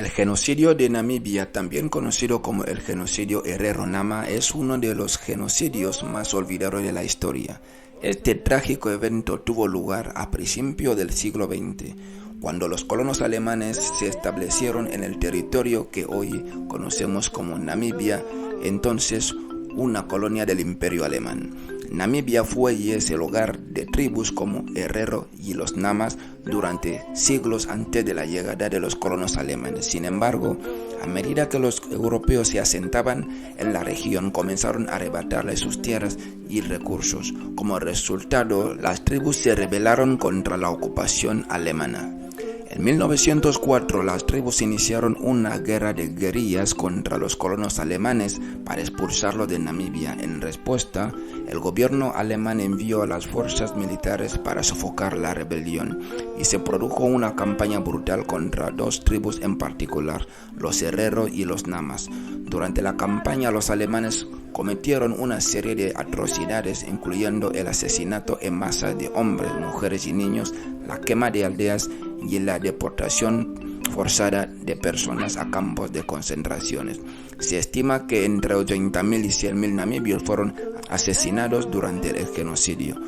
El genocidio de Namibia, también conocido como el genocidio Herero-Nama, es uno de los genocidios más olvidados de la historia. Este trágico evento tuvo lugar a principios del siglo XX, cuando los colonos alemanes se establecieron en el territorio que hoy conocemos como Namibia, entonces una colonia del Imperio Alemán. Namibia fue y es el hogar de tribus como Herero y los Namas durante siglos antes de la llegada de los colonos alemanes. Sin embargo, a medida que los europeos se asentaban en la región, comenzaron a arrebatarles sus tierras y recursos. Como resultado, las tribus se rebelaron contra la ocupación alemana. En 1904, las tribus iniciaron una guerra de guerrillas contra los colonos alemanes para expulsarlos de Namibia. En respuesta, el gobierno alemán envió a las fuerzas militares para sofocar la rebelión y se produjo una campaña brutal contra dos tribus en particular, los Herero y los Namas. Durante la campaña, los alemanes cometieron una serie de atrocidades, incluyendo el asesinato en masa de hombres, mujeres y niños, la quema de aldeas y la deportación forzada de personas a campos de concentraciones. Se estima que entre 80.000 y 100.000 namibios fueron asesinados durante el genocidio.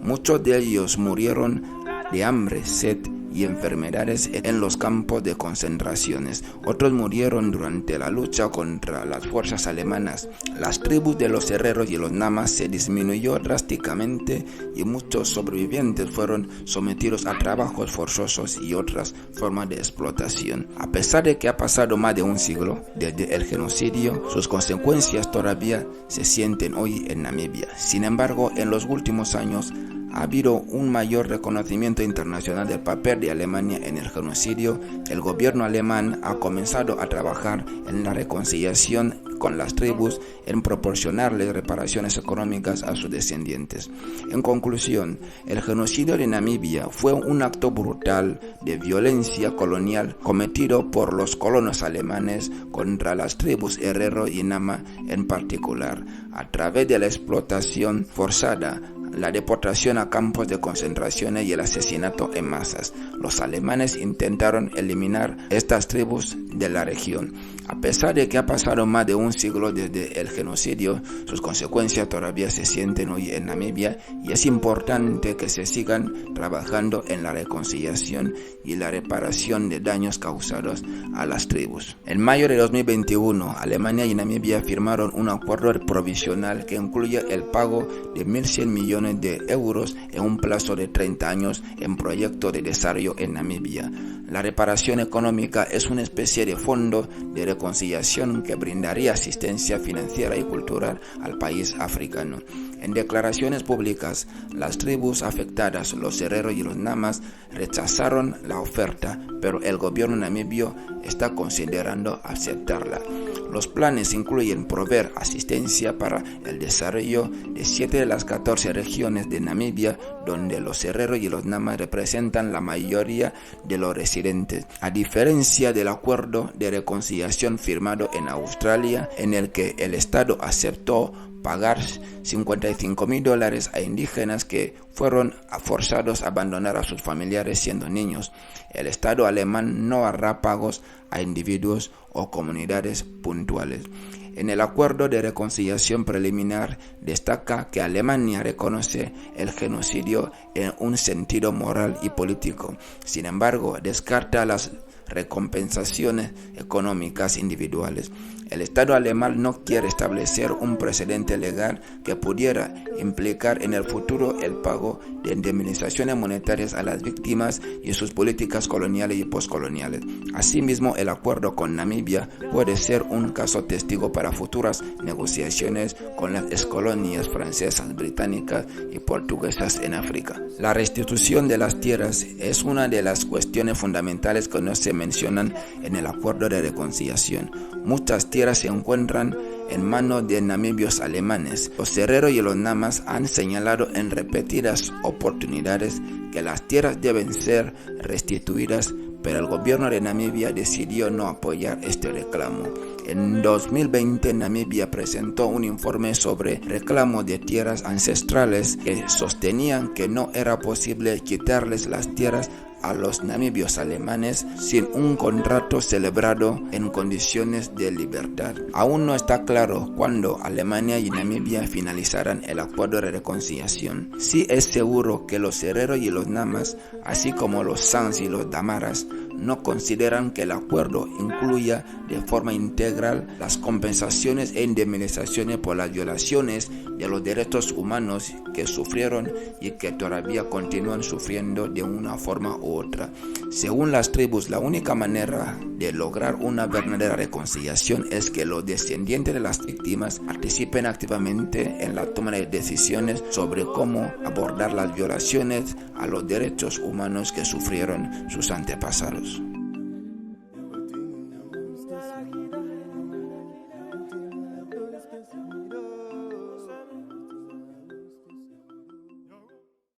Muchos de ellos murieron de hambre, sed y enfermedades en los campos de concentraciones. Otros murieron durante la lucha contra las fuerzas alemanas. Las tribus de los Herreros y los Namas se disminuyó drásticamente y muchos sobrevivientes fueron sometidos a trabajos forzosos y otras formas de explotación. A pesar de que ha pasado más de un siglo desde el genocidio, sus consecuencias todavía se sienten hoy en Namibia. Sin embargo, en los últimos años ha habido un mayor reconocimiento internacional del papel de Alemania en el genocidio. El gobierno alemán ha comenzado a trabajar en la reconciliación con las tribus, en proporcionarles reparaciones económicas a sus descendientes. En conclusión, el genocidio de Namibia fue un acto brutal de violencia colonial cometido por los colonos alemanes contra las tribus Herero y Nama en particular, a través de la explotación forzada, la deportación a campos de concentración y el asesinato en masas. Los alemanes intentaron eliminar estas tribus de la región. A pesar de que ha pasado más de un siglo desde el genocidio, sus consecuencias todavía se sienten hoy en Namibia y es importante que se sigan trabajando en la reconciliación y la reparación de daños causados a las tribus. En mayo de 2021, Alemania y Namibia firmaron un acuerdo provisional que incluye el pago de 1.100 millones de euros en un plazo de 30 años en proyectos de desarrollo en Namibia. La reparación económica es una especie de fondo de reconciliación que brindaría asistencia financiera y cultural al país africano. En declaraciones públicas, las tribus afectadas, los Herero y los Namas, rechazaron la oferta, pero el gobierno namibio está considerando aceptarla. Los planes incluyen proveer asistencia para el desarrollo de 7 de las 14 regiones de Namibia, donde los Herero y los Namas representan la mayoría de los residentes, a diferencia del acuerdo de reconciliación firmado en Australia, en el que el Estado aceptó pagar $55,000 a indígenas que fueron forzados a abandonar a sus familiares siendo niños. El Estado alemán no hará pagos a individuos o comunidades puntuales. En el acuerdo de reconciliación preliminar destaca que Alemania reconoce el genocidio en un sentido moral y político. Sin embargo, descarta las recompensaciones económicas individuales. El Estado alemán no quiere establecer un precedente legal que pudiera implicar en el futuro el pago de indemnizaciones monetarias a las víctimas y sus políticas coloniales y postcoloniales. Asimismo, el acuerdo con Namibia puede ser un caso testigo para futuras negociaciones con las excolonias francesas, británicas y portuguesas en África. La restitución de las tierras es una de las cuestiones fundamentales que no se mencionan en el acuerdo de reconciliación. Muchas tierras se encuentran en manos de namibios alemanes. Los Herero y los Namas han señalado en repetidas oportunidades que las tierras deben ser restituidas, pero el gobierno de Namibia decidió no apoyar este reclamo. En 2020, Namibia presentó un informe sobre reclamo de tierras ancestrales que sostenían que no era posible quitarles las tierras a los namibios alemanes sin un contrato celebrado en condiciones de libertad. Aún no está claro cuándo Alemania y Namibia finalizarán el acuerdo de reconciliación. Sí es seguro que los Herero y los Namas, así como los Sans y los Damaras, no consideran que el acuerdo incluya de forma integral las compensaciones e indemnizaciones por las violaciones de los derechos humanos que sufrieron y que todavía continúan sufriendo de una forma u otra. Según las tribus, la única manera de lograr una verdadera reconciliación es que los descendientes de las víctimas participen activamente en la toma de decisiones sobre cómo abordar las violaciones a los derechos humanos que sufrieron sus antepasados.